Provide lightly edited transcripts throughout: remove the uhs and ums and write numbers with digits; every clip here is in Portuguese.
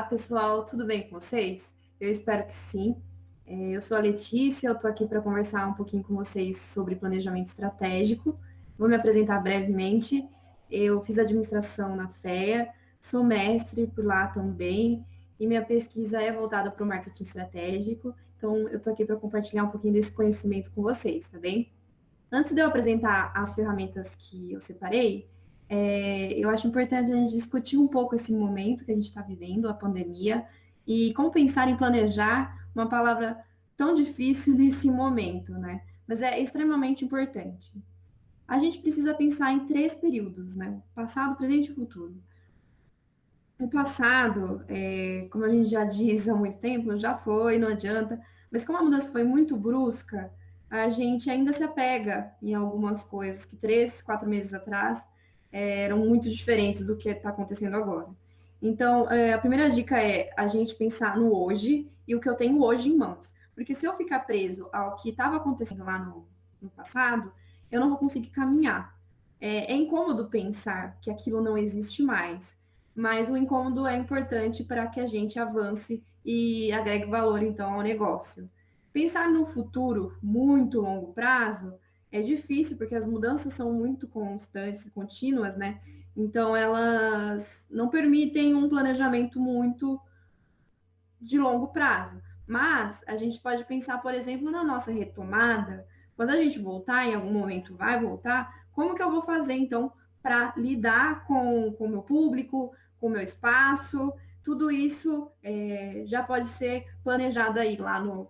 Pessoal, tudo bem com vocês? Eu espero que sim. Eu sou a Letícia, eu estou aqui para conversar um pouquinho com vocês sobre planejamento estratégico. Vou me apresentar brevemente. Eu fiz administração na FEA, sou mestre por lá também, e minha pesquisa é voltada para o marketing estratégico. Então, eu estou aqui para compartilhar um pouquinho desse conhecimento com vocês, tá bem? Antes de eu apresentar as ferramentas que eu separei, eu acho importante a gente discutir um pouco esse momento que a gente está vivendo, a pandemia, e como pensar em planejar uma palavra tão difícil nesse momento, né? Mas é extremamente importante. A gente precisa pensar em três períodos, né? Passado, presente e futuro. O passado, como a gente já diz há muito tempo, já foi, não adianta. Mas como a mudança foi muito brusca, a gente ainda se apega em algumas coisas que 3, 4 meses atrás eram muito diferentes do que está acontecendo agora. Então, a primeira dica é a gente pensar no hoje e o que eu tenho hoje em mãos. Porque se eu ficar preso ao que estava acontecendo lá no passado, eu não vou conseguir caminhar. É incômodo pensar que aquilo não existe mais, mas o incômodo é importante para que a gente avance e agregue valor, então, ao negócio. Pensar no futuro, muito longo prazo, é difícil, porque as mudanças são muito constantes, contínuas, né? Então, elas não permitem um planejamento muito de longo prazo. Mas a gente pode pensar, por exemplo, na nossa retomada, quando a gente voltar, em algum momento vai voltar, como que eu vou fazer então para lidar com o meu público, com o meu espaço? Tudo isso já pode ser planejado aí lá no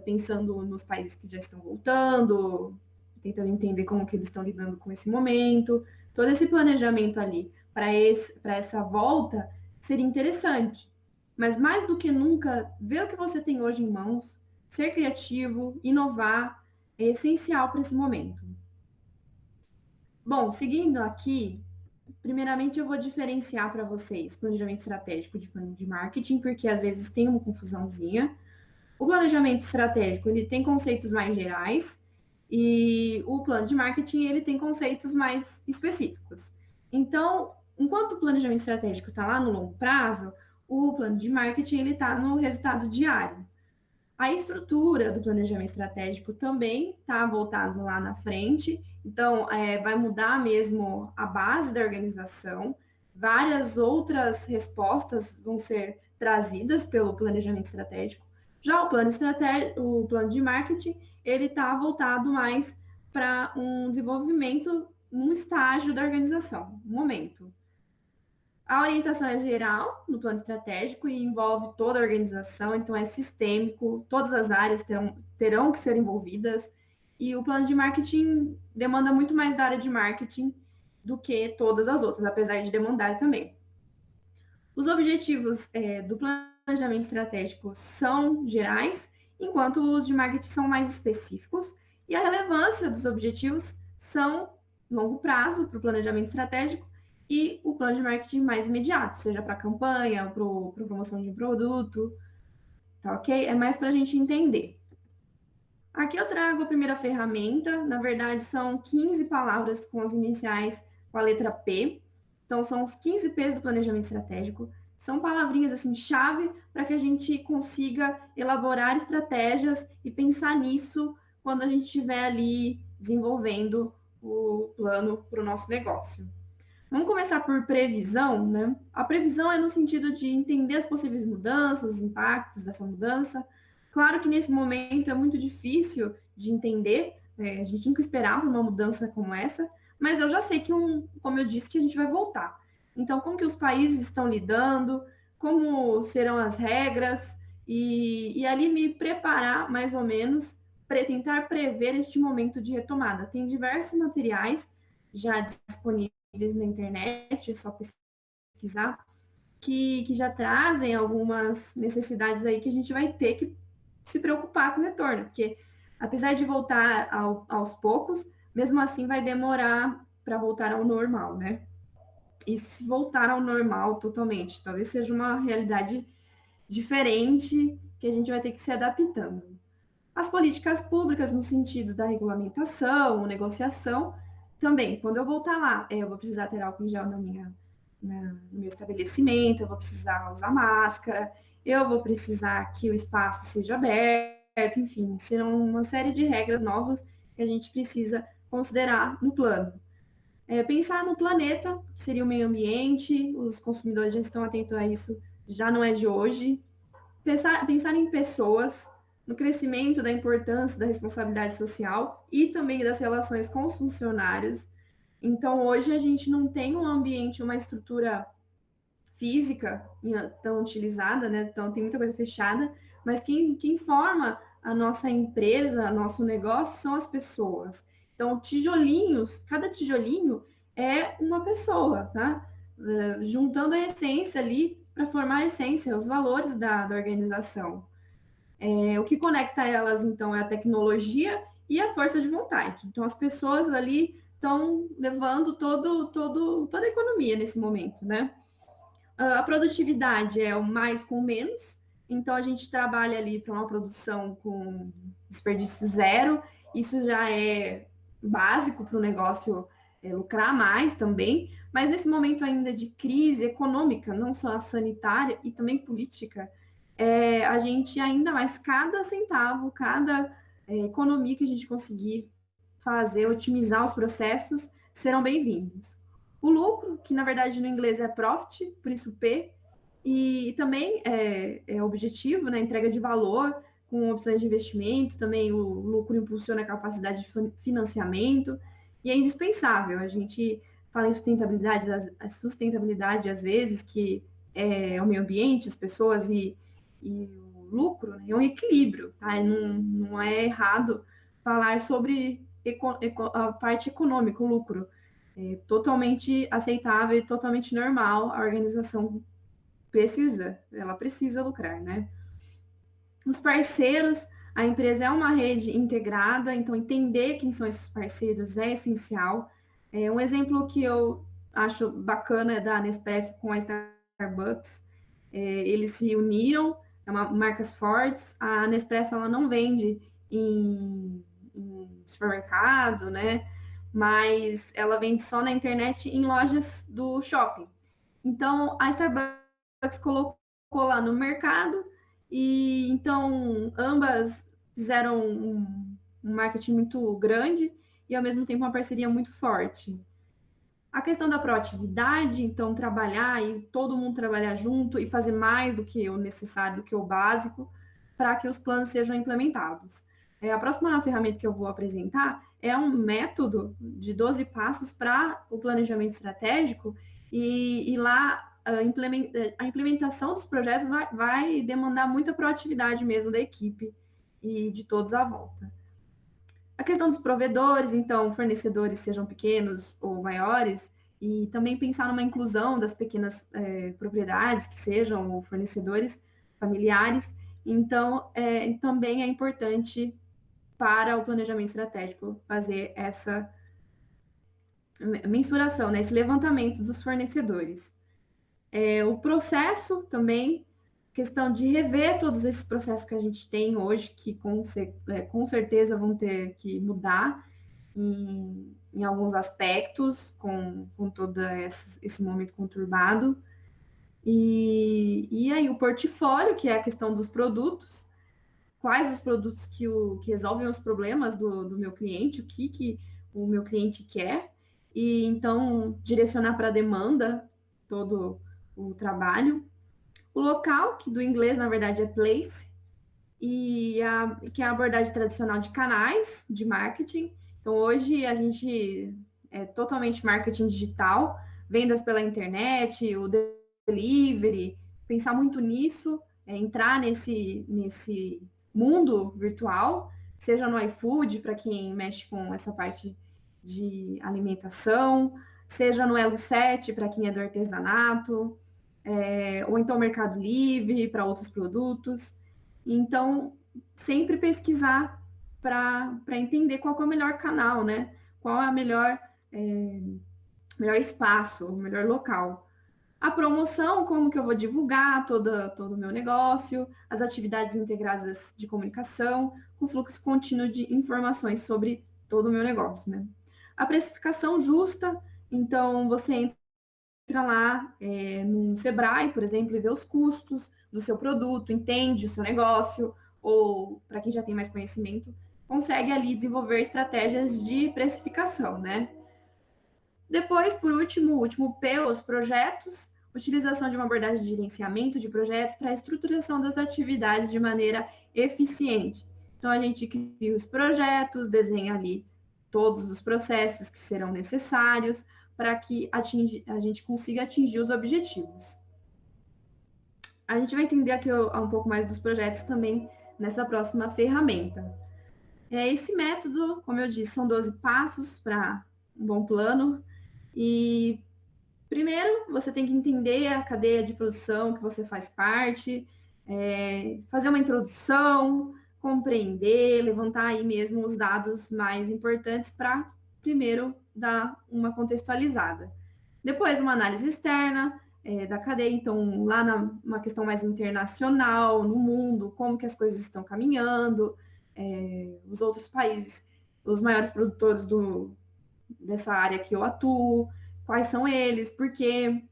pensando nos países que já estão voltando, tentando entender como que eles estão lidando com esse momento. Todo esse planejamento ali para essa volta seria interessante. Mas mais do que nunca, ver o que você tem hoje em mãos, ser criativo, inovar, é essencial para esse momento. Bom, seguindo aqui, primeiramente eu vou diferenciar para vocês planejamento estratégico de plano de marketing, porque às vezes tem uma confusãozinha. O planejamento estratégico, ele tem conceitos mais gerais e o plano de marketing, ele tem conceitos mais específicos. Então, enquanto o planejamento estratégico está lá no longo prazo, o plano de marketing, ele está no resultado diário. A estrutura do planejamento estratégico também está voltado lá na frente, então vai mudar mesmo a base da organização. Várias outras respostas vão ser trazidas pelo planejamento estratégico. Já o plano de marketing, ele está voltado mais para um desenvolvimento num estágio da organização, um momento. A orientação é geral no plano estratégico e envolve toda a organização, então é sistêmico, todas as áreas terão que ser envolvidas, e o plano de marketing demanda muito mais da área de marketing do que todas as outras, apesar de demandar também. Os objetivos do planejamento estratégico são gerais, enquanto os de marketing são mais específicos, e a relevância dos objetivos são longo prazo para o planejamento estratégico e o plano de marketing mais imediato, seja para campanha, para promoção de um produto, tá ok? É mais para a gente entender. Aqui eu trago a primeira ferramenta, na verdade são 15 palavras com as iniciais com a letra P. Então são os 15 P's do planejamento estratégico. São palavrinhas assim chave para que a gente consiga elaborar estratégias e pensar nisso quando a gente estiver ali desenvolvendo o plano para o nosso negócio. Vamos começar por previsão, né? A previsão é no sentido de entender as possíveis mudanças, os impactos dessa mudança. Claro que nesse momento é muito difícil de entender, né? A gente nunca esperava uma mudança como essa, mas eu já sei que, como eu disse, que a gente vai voltar. Então, como que os países estão lidando, como serão as regras, e ali me preparar mais ou menos para tentar prever este momento de retomada. Tem diversos materiais já disponíveis na internet, é só pesquisar, que já trazem algumas necessidades aí que a gente vai ter que se preocupar com o retorno, porque apesar de voltar aos poucos, mesmo assim vai demorar para voltar ao normal, né? E se voltar ao normal totalmente, talvez seja uma realidade diferente que a gente vai ter que se adaptando. As políticas públicas no sentido da regulamentação, negociação, também, quando eu voltar lá, eu vou precisar ter álcool em gel no meu estabelecimento, eu vou precisar usar máscara, eu vou precisar que o espaço seja aberto, enfim, serão uma série de regras novas que a gente precisa considerar no plano. Pensar no planeta, que seria o meio ambiente, os consumidores já estão atentos a isso, já não é de hoje. Pensar em pessoas, no crescimento da importância da responsabilidade social e também das relações com os funcionários. Então, hoje a gente não tem um ambiente, uma estrutura física tão utilizada, né? Então, tem muita coisa fechada, mas quem forma a nossa empresa, nosso negócio, são as pessoas. Então, tijolinhos, cada tijolinho é uma pessoa, tá? Juntando a essência ali para formar a essência, os valores da organização. O que conecta elas, então, é a tecnologia e a força de vontade. Então, as pessoas ali estão levando toda a economia nesse momento, né? A produtividade é o mais com menos, então a gente trabalha ali para uma produção com desperdício zero, isso já é básico para o negócio lucrar mais também, mas nesse momento ainda de crise econômica, não só sanitária e também política, a gente ainda mais, cada centavo, cada economia que a gente conseguir fazer, otimizar os processos, serão bem-vindos. O lucro, que na verdade no inglês é profit, por isso P, e também é objetivo, né, entrega de valor, com opções de investimento, também o lucro impulsiona a capacidade de financiamento, e é indispensável. A gente fala em sustentabilidade, a sustentabilidade às vezes, que é o meio ambiente, as pessoas e o lucro, né, é um equilíbrio, tá? Não é errado falar sobre a parte econômica, o lucro. É totalmente aceitável e totalmente normal. A organização ela precisa lucrar, né? Os parceiros, a empresa é uma rede integrada, então entender quem são esses parceiros é essencial. Um exemplo que eu acho bacana é da Nespresso com a Starbucks. Eles se uniram, marcas fortes. A Nespresso ela não vende em supermercado, né? Mas ela vende só na internet em lojas do shopping. Então, a Starbucks colocou lá no mercado e então ambas fizeram um marketing muito grande e ao mesmo tempo uma parceria muito forte. A questão da proatividade, então trabalhar e todo mundo trabalhar junto e fazer mais do que o necessário, do que o básico, para que os planos sejam implementados. A próxima ferramenta que eu vou apresentar é um método de 12 passos para o planejamento estratégico e lá a implementação dos projetos vai demandar muita proatividade mesmo da equipe e de todos à volta. A questão dos provedores, então, fornecedores, sejam pequenos ou maiores, e também pensar numa inclusão das pequenas propriedades, que sejam fornecedores familiares. Então, também é importante para o planejamento estratégico fazer essa mensuração, né, esse levantamento dos fornecedores. O processo também, questão de rever todos esses processos que a gente tem hoje, que com certeza vão ter que mudar em alguns aspectos, com todo esse momento conturbado. E aí o portfólio, que é a questão dos produtos, quais os produtos que resolvem os problemas do meu cliente, o que o meu cliente quer, e então direcionar para a demanda todo o trabalho. O local, que do inglês na verdade é place, que é a abordagem tradicional de canais de marketing. Então, hoje a gente é totalmente marketing digital, vendas pela internet, o delivery, pensar muito nisso, entrar nesse mundo virtual, seja no iFood, para quem mexe com essa parte de alimentação, seja no Elo7, para quem é do artesanato, ou então Mercado Livre, para outros produtos. Então, sempre pesquisar para entender qual é o melhor canal, né? Qual é a melhor espaço, o melhor local. A promoção, como que eu vou divulgar todo o meu negócio, as atividades integradas de comunicação, com fluxo contínuo de informações sobre todo o meu negócio, né? A precificação justa, então você entra lá no Sebrae, por exemplo, e vê os custos do seu produto, entende o seu negócio, ou para quem já tem mais conhecimento, consegue ali desenvolver estratégias de precificação, né? Depois, por último, o último P, os projetos, utilização de uma abordagem de gerenciamento de projetos para a estruturação das atividades de maneira eficiente. Então, a gente cria os projetos, desenha ali todos os processos que serão necessários para que a gente consiga atingir os objetivos. A gente vai entender aqui um pouco mais dos projetos também nessa próxima ferramenta. Esse método, como eu disse, são 12 passos para um bom plano. E primeiro, você tem que entender a cadeia de produção que você faz parte, fazer uma introdução, compreender, levantar aí mesmo os dados mais importantes para, primeiro, dar uma contextualizada. Depois, uma análise externa da cadeia, então, lá uma questão mais internacional, no mundo, como que as coisas estão caminhando, os outros países, os maiores produtores dessa área que eu atuo, quais são eles, por quê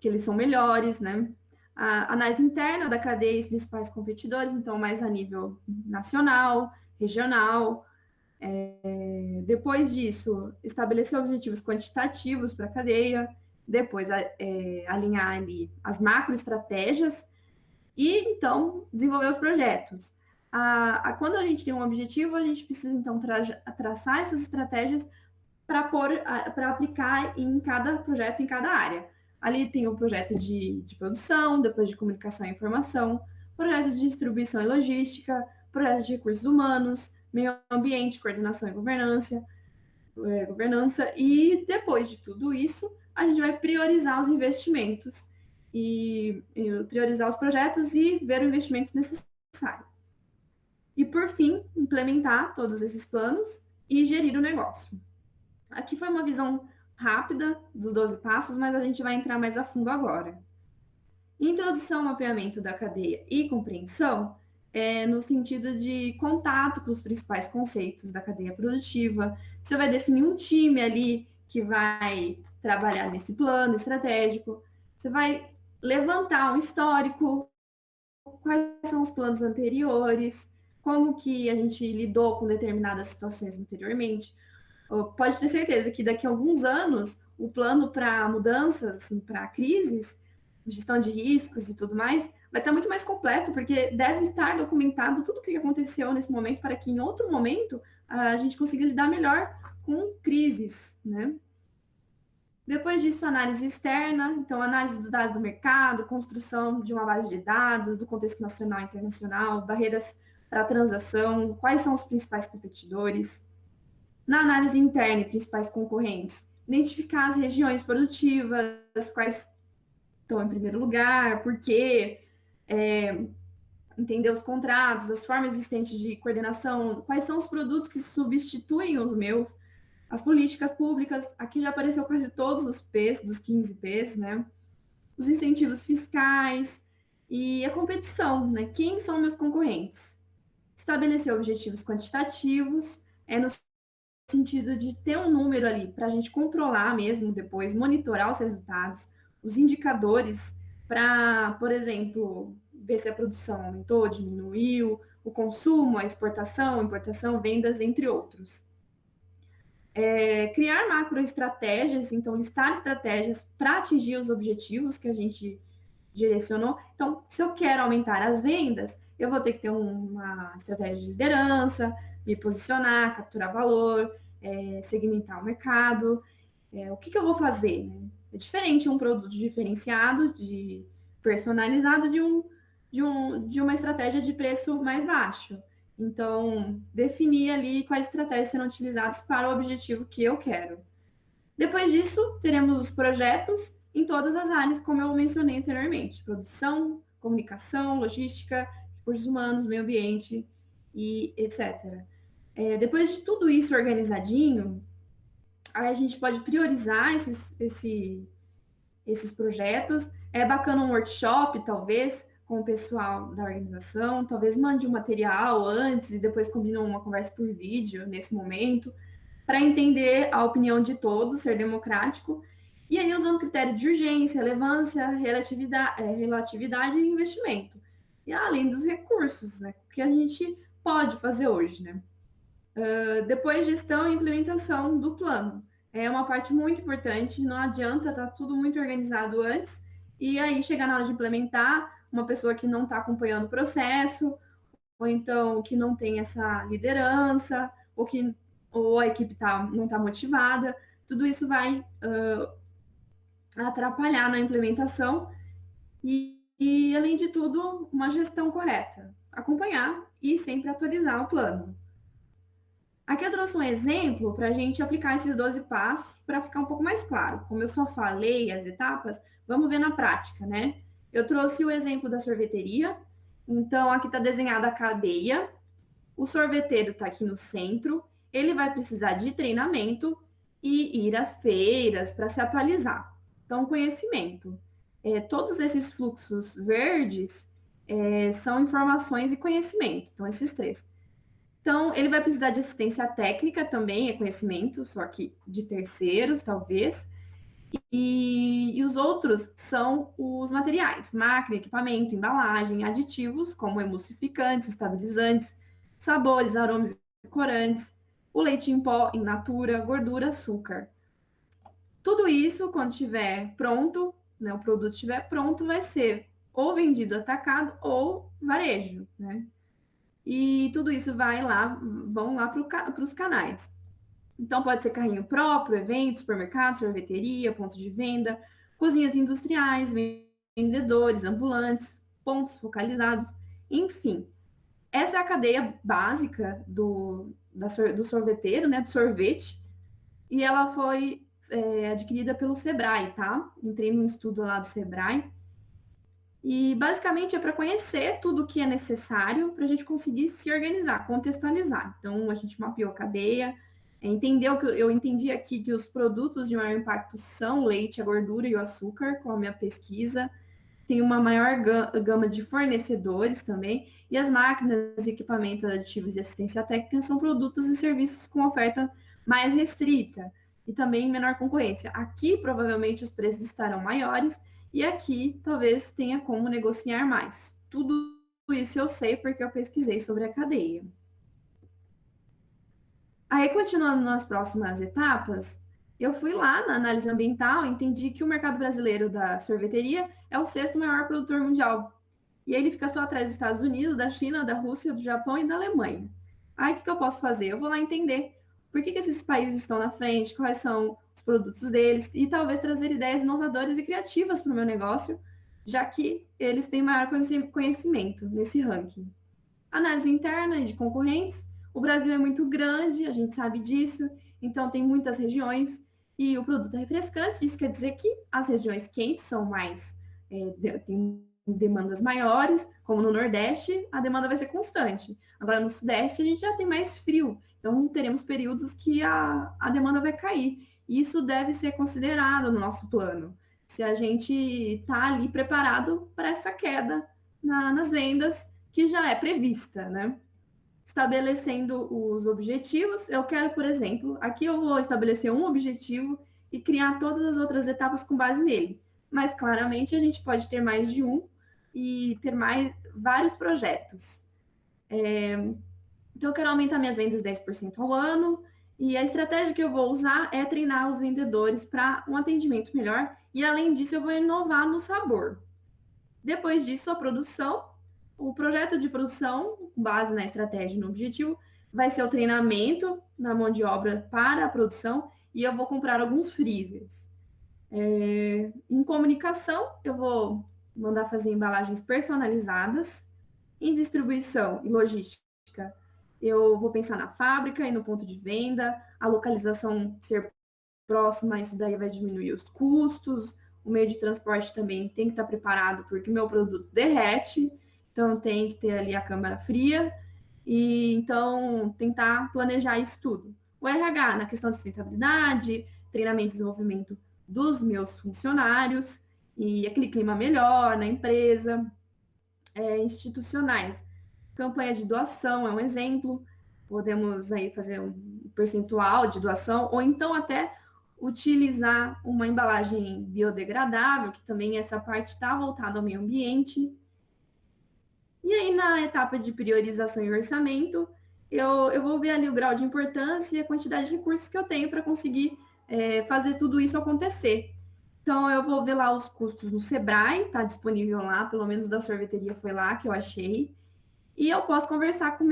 que eles são melhores, né? A análise interna da cadeia e os principais competidores, então, mais a nível nacional, regional. Depois disso, estabelecer objetivos quantitativos para a cadeia, depois alinhar ali as macroestratégias e, então, desenvolver os projetos. Quando a gente tem um objetivo, a gente precisa, então, traçar essas estratégias para aplicar em cada projeto, em cada área. Ali tem o projeto de produção, depois de comunicação e informação, projeto de distribuição e logística, projeto de recursos humanos, meio ambiente, coordenação e governança, e depois de tudo isso, a gente vai priorizar os investimentos e priorizar os projetos e ver o investimento necessário. E, por fim, implementar todos esses planos e gerir o negócio. Aqui foi uma visão rápida dos 12 passos, mas a gente vai entrar mais a fundo agora. Introdução ao mapeamento da cadeia e compreensão no sentido de contato com os principais conceitos da cadeia produtiva. Você vai definir um time ali que vai trabalhar nesse plano estratégico. Você vai levantar um histórico, quais são os planos anteriores, como que a gente lidou com determinadas situações anteriormente. Pode ter certeza que daqui a alguns anos o plano para mudanças, assim, para crises, gestão de riscos e tudo mais, vai estar muito mais completo, porque deve estar documentado tudo o que aconteceu nesse momento para que em outro momento a gente consiga lidar melhor com crises, né? Depois disso, análise externa, então análise dos dados do mercado, construção de uma base de dados, do contexto nacional e internacional, barreiras para a transação, quais são os principais competidores. Na análise interna e principais concorrentes, identificar as regiões produtivas, quais estão em primeiro lugar, por quê, entender os contratos, as formas existentes de coordenação, quais são os produtos que substituem os meus, as políticas públicas, aqui já apareceu quase todos os P's, dos 15 P's, né? Os incentivos fiscais e a competição, né? Quem são meus concorrentes? Estabelecer objetivos quantitativos, no sentido de ter um número ali para a gente controlar mesmo depois, monitorar os resultados, os indicadores para, por exemplo, ver se a produção aumentou, diminuiu, o consumo, a exportação, importação, vendas, entre outros. Criar macroestratégias, então listar estratégias para atingir os objetivos que a gente direcionou. Então, se eu quero aumentar as vendas, eu vou ter que ter uma estratégia de liderança, me posicionar, capturar valor, segmentar o mercado. O que eu vou fazer? Né? É diferente um produto diferenciado, personalizado, de uma estratégia de preço mais baixo. Então, definir ali quais estratégias serão utilizadas para o objetivo que eu quero. Depois disso, teremos os projetos em todas as áreas, como eu mencionei anteriormente: produção, comunicação, logística, recursos humanos, meio ambiente e etc. Depois de tudo isso organizadinho, aí a gente pode priorizar esses projetos. É bacana um workshop, talvez, com o pessoal da organização, talvez mande um material antes e depois combine uma conversa por vídeo nesse momento, para entender a opinião de todos, ser democrático E aí, usando critério de urgência, relevância, relatividade e investimento. E além dos recursos, né? Que a gente pode fazer hoje, né? Depois, gestão e implementação do plano. É uma parte muito importante, não adianta estar tudo muito organizado antes, e aí chegar na hora de implementar, uma pessoa que não está acompanhando o processo, ou então que não tem essa liderança, ou a equipe não está motivada, tudo isso vai atrapalhar na implementação além de tudo, uma gestão correta. Acompanhar e sempre atualizar o plano. Aqui eu trouxe um exemplo para a gente aplicar esses 12 passos para ficar um pouco mais claro. Como eu só falei as etapas, vamos ver na prática, né? Eu trouxe o exemplo da sorveteria. Então, aqui está desenhada a cadeia. O sorveteiro está aqui no centro. Ele vai precisar de treinamento e ir às feiras para se atualizar. Então, conhecimento. Todos esses fluxos verdes são informações e conhecimento. Então, esses três. Então, ele vai precisar de assistência técnica também, é conhecimento, só que de terceiros, talvez. E os outros são os materiais, máquina, equipamento, embalagem, aditivos, como emulsificantes, estabilizantes, sabores, aromas e corantes, o leite em pó, in natura, gordura, açúcar. Tudo isso, quando estiver pronto, né, o produto estiver pronto, vai ser ou vendido atacado ou varejo, né? E tudo isso vão lá para os canais. Então, pode ser carrinho próprio, evento, supermercado, sorveteria, ponto de venda, cozinhas industriais, vendedores, ambulantes, pontos focalizados, enfim. Essa é a cadeia básica do sorveteiro, né, do sorvete, e ela foi adquirida pelo Sebrae, tá? Entrei num estudo lá do Sebrae, e basicamente é para conhecer tudo o que é necessário para a gente conseguir se organizar, contextualizar. Então, a gente mapeou a cadeia, entendeu que eu entendi aqui que os produtos de maior impacto são o leite, a gordura e o açúcar, com a minha pesquisa. Tem uma maior gama de fornecedores também, e as máquinas, equipamentos, aditivos e assistência técnica são produtos e serviços com oferta mais restrita e também menor concorrência. Aqui, provavelmente, os preços estarão maiores, e aqui talvez tenha como negociar mais. Tudo isso eu sei porque eu pesquisei sobre a cadeia. Aí, continuando nas próximas etapas, eu fui lá na análise ambiental e entendi que o mercado brasileiro da sorveteria é o sexto maior produtor mundial. E aí ele fica só atrás dos Estados Unidos, da China, da Rússia, do Japão e da Alemanha. Aí o que eu posso fazer? Eu vou lá entender por que esses países estão na frente, quais são os produtos deles e talvez trazer ideias inovadoras e criativas para o meu negócio, já que eles têm maior conhecimento nesse ranking. Análise interna e de concorrentes. O Brasil é muito grande, a gente sabe disso, então tem muitas regiões e o produto é refrescante. Isso quer dizer que as regiões quentes são mais, tem demandas maiores, como no Nordeste, a demanda vai ser constante. Agora, no Sudeste, a gente já tem mais frio, então teremos períodos que a demanda vai cair. E isso deve ser considerado no nosso plano, se a gente está ali preparado para essa queda nas vendas que já é prevista, né? Estabelecendo os objetivos, eu quero, por exemplo, aqui eu vou estabelecer um objetivo e criar todas as outras etapas com base nele. Mas claramente a gente pode ter mais de um e ter vários projetos. Então, eu quero aumentar minhas vendas 10% ao ano. E a estratégia que eu vou usar é treinar os vendedores para um atendimento melhor. E além disso, eu vou inovar no sabor. Depois disso, a produção. O projeto de produção, com base na estratégia e no objetivo, vai ser o treinamento na mão de obra para a produção e eu vou comprar alguns freezers. Em comunicação, eu vou mandar fazer embalagens personalizadas. Em distribuição e logística, eu vou pensar na fábrica e no ponto de venda, a localização ser próxima, isso daí vai diminuir os custos. O meio de transporte também tem que estar preparado, porque o meu produto derrete, então tem que ter ali a câmara fria, e então tentar planejar isso tudo. O RH, na questão de sustentabilidade, treinamento e desenvolvimento dos meus funcionários, e aquele clima melhor na empresa, institucionais. Campanha de doação é um exemplo, podemos aí fazer um percentual de doação, ou então até utilizar uma embalagem biodegradável, que também essa parte está voltada ao meio ambiente. E aí, na etapa de priorização e orçamento, eu vou ver ali o grau de importância e a quantidade de recursos que eu tenho para conseguir fazer tudo isso acontecer. Então, eu vou ver lá os custos no Sebrae, está disponível lá, pelo menos da sorveteria foi lá que eu achei. E eu posso conversar com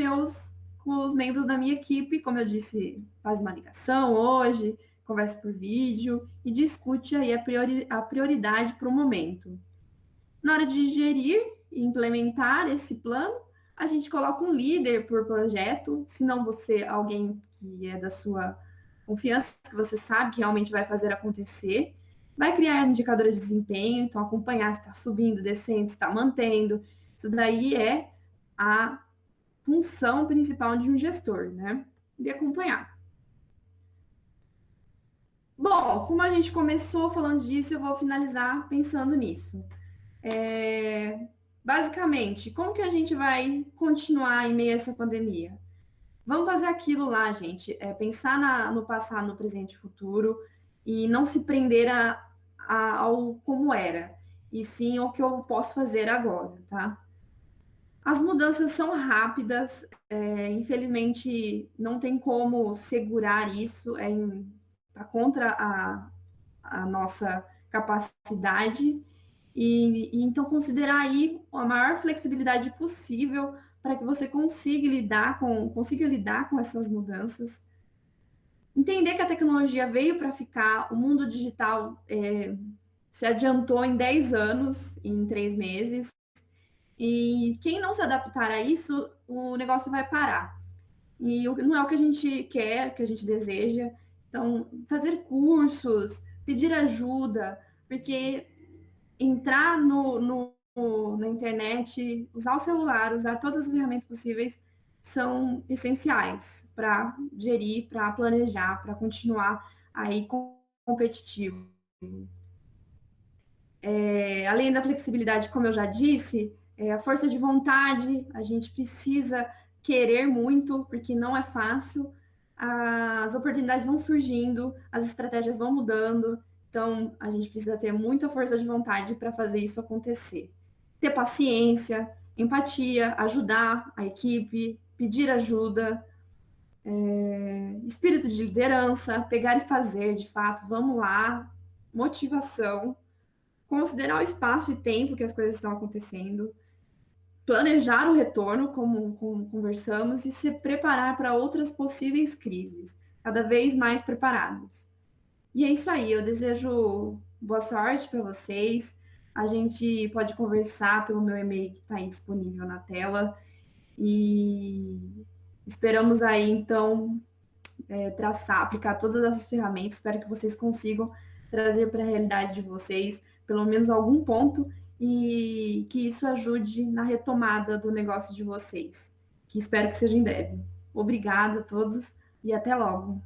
os membros da minha equipe, como eu disse, faz uma ligação hoje, conversa por vídeo e discute aí a prioridade para o momento. Na hora de gerir e implementar esse plano, a gente coloca um líder por projeto, se não você, alguém que é da sua confiança, que você sabe que realmente vai fazer acontecer. Vai criar indicadores de desempenho, então acompanhar se está subindo, descendo, se está mantendo. Isso daí é a função principal de um gestor, né? De acompanhar. Bom, como a gente começou falando disso, eu vou finalizar pensando nisso. Basicamente, como que a gente vai continuar em meio a essa pandemia? Vamos fazer aquilo lá, gente. Pensar no passado, no presente e futuro e não se prender ao como era, e sim ao que eu posso fazer agora, tá? As mudanças são rápidas, infelizmente não tem como segurar isso, tá contra a nossa capacidade, e então considerar aí a maior flexibilidade possível para que você consiga lidar com essas mudanças. Entender que a tecnologia veio para ficar, o mundo digital se adiantou em 10 anos, em 3 meses, e quem não se adaptar a isso, o negócio vai parar. E não é o que a gente quer, o que a gente deseja. Então, fazer cursos, pedir ajuda, porque entrar na internet, usar o celular, usar todas as ferramentas possíveis são essenciais para gerir, para planejar, para continuar aí competitivo. Além da flexibilidade, como eu já disse, a força de vontade, a gente precisa querer muito, porque não é fácil. As oportunidades vão surgindo, as estratégias vão mudando, então a gente precisa ter muita força de vontade para fazer isso acontecer. Ter paciência, empatia, ajudar a equipe, pedir ajuda, espírito de liderança, pegar e fazer, de fato, vamos lá, motivação, considerar o espaço e tempo que as coisas estão acontecendo, planejar o retorno, como conversamos, e se preparar para outras possíveis crises, cada vez mais preparados. E é isso aí, eu desejo boa sorte para vocês. A gente pode conversar pelo meu e-mail que está aí disponível na tela. E esperamos aí, então, traçar, aplicar todas essas ferramentas. Espero que vocês consigam trazer para a realidade de vocês pelo menos algum ponto e que isso ajude na retomada do negócio de vocês, que espero que seja em breve. Obrigada a todos e até logo.